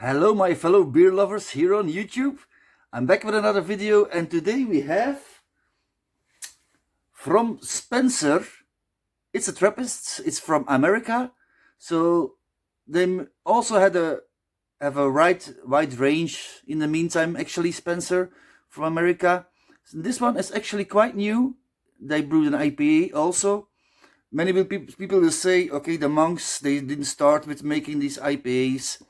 Hello my fellow beer lovers here on YouTube. I'm back with another video, and today we have from Spencer. It's a Trappist, it's from America. So they also have a wide range in the meantime, actually, Spencer from America. So this one is actually quite new. They brewed an IPA also. Many people will say, okay, the monks, they didn't start with making these IPAs.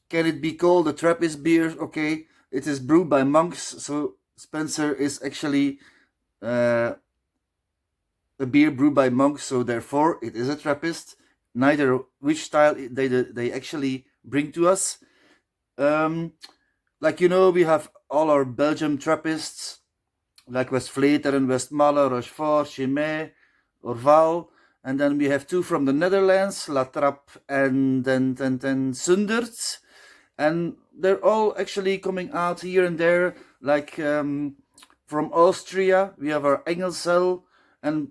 Can it be called a Trappist beer? Okay, it is brewed by monks, so Spencer is actually a beer brewed by monks, so therefore it is a Trappist. Neither which style they actually bring to us. Like we have all our Belgium Trappists, like Westvleteren, Westmalle, Rochefort, Chimay, Orval. And then we have two from the Netherlands, La Trappe and then Sundert. And they're all actually coming out here and there, like from Austria. We have our Engelsel and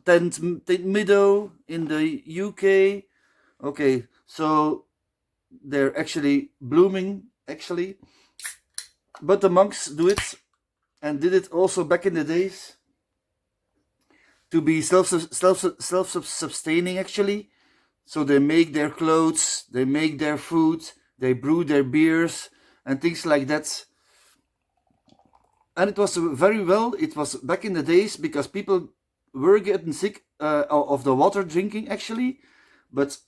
Tent Meadow in the UK. Okay, so they're actually blooming, actually. But the monks do it, and did it also back in the days, to be self-sustaining, actually. So they make their clothes, they make their food, they brew their beers and things like that. And it was very well, it was back in the days, because people were getting sick of the water drinking, actually. But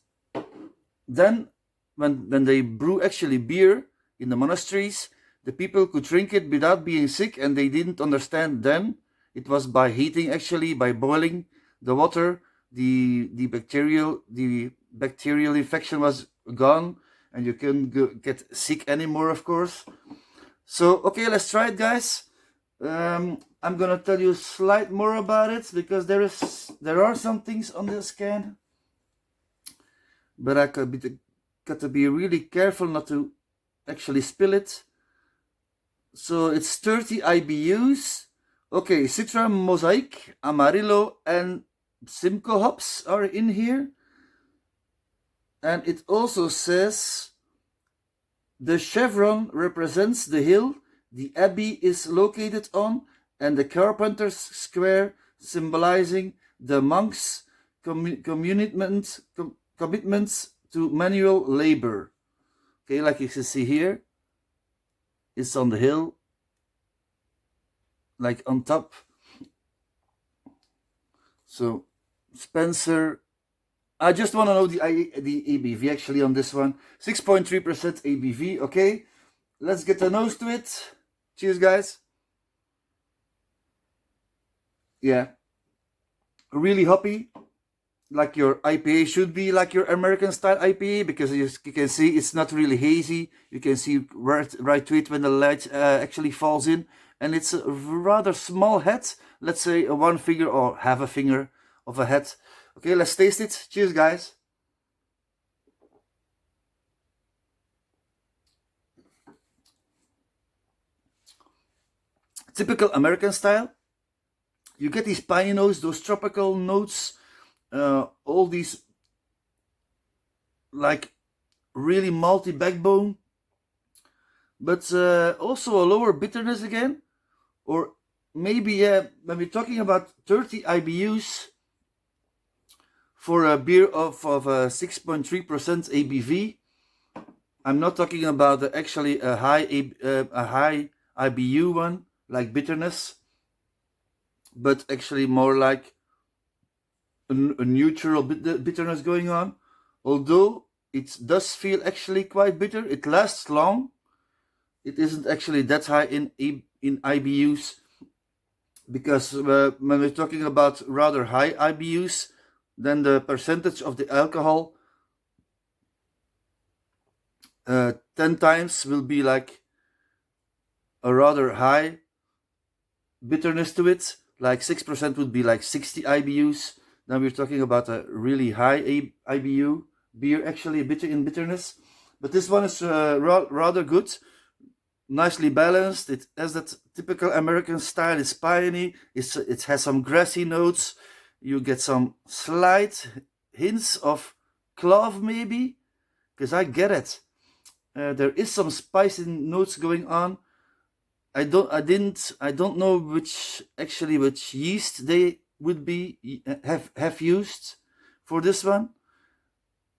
then when they brew actually beer in the monasteries, the people could drink it without being sick, and they didn't understand then. It was by heating, actually, by boiling the water, the bacterial infection was gone, and you couldn't get sick anymore, of course. So okay, let's try it, guys. I'm gonna tell you slight more about it, because there are some things on this can, but I got to be really careful not to actually spill it. So it's 30 IBUs. Okay, Citra, Mosaic, Amarillo, and Simcoe hops are in here. And it also says the chevron represents the hill the abbey is located on, and the carpenter's square symbolizing the monks' commitments to manual labor. Okay, like you can see here, it's on the hill, like on top. So Spencer, I just want to know the ABV actually on this one. 6.3% ABV. Okay, let's get a nose to it. Cheers, guys. Yeah, really hoppy, like your IPA should be, like your American style IPA, because you can see it's not really hazy. You can see right to it when the light actually falls in, and it's a rather small head. Let's say a 1 finger or half a finger of a head. Okay, let's taste it. Cheers, guys. Typical American style. You get these piney notes, those tropical notes, all these like really malty backbone, but also a lower bitterness again. Or maybe when we're talking about 30 IBUs for a beer of 6.3% ABV, I'm not talking about actually a high IBU one, like bitterness, but actually more like a neutral bitterness going on. Although it does feel actually quite bitter, it lasts long. It isn't actually that high in IBUs, because when we're talking about rather high IBUs, then the percentage of the alcohol 10 times will be like a rather high bitterness to it. Like 6% would be like 60 IBUs. Then we're talking about a really high IBU beer, actually bitter in bitterness. But this one is rather good, nicely balanced. It has that typical American style. It's piney. It has some grassy notes. You get some slight hints of clove, maybe, because I get it. There is some spicy notes going on. I don't know which yeast they would be have used for this one.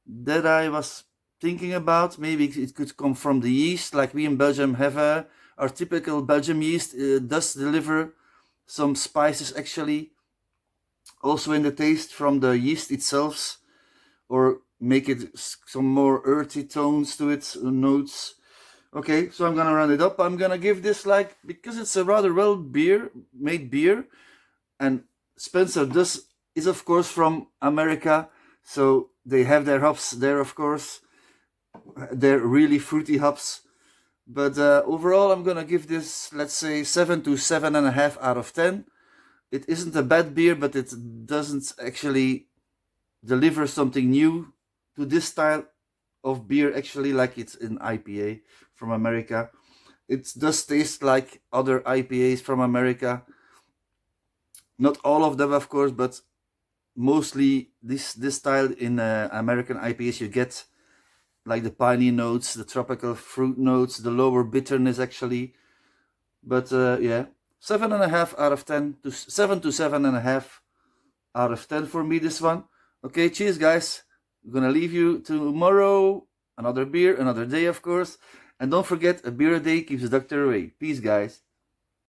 That I was thinking about. Maybe it could come from the yeast, like we in Belgium have our typical Belgium yeast does deliver some spices actually, also in the taste from the yeast itself, or make it some more earthy tones to its notes. Okay, so I'm gonna round it up. I'm gonna give this, like, because it's a rather well made beer, and Spencer is of course from America, so they have their hops there, of course. They're really fruity hops. But overall, I'm gonna give this, let's say, 7 to 7.5 out of 10. It isn't a bad beer, but it doesn't actually deliver something new to this style of beer, actually, like it's an IPA from America. It does taste like other IPAs from America. Not all of them, of course, but mostly this style in American IPAs you get like the piney notes, the tropical fruit notes, the lower bitterness actually. But yeah, 7.5 out of 10 to 7 to 7.5 out of 10 for me, this one. Okay, cheers, guys. I'm gonna leave you tomorrow. Another beer, another day, of course. And don't forget, a beer a day keeps the doctor away. Peace, guys.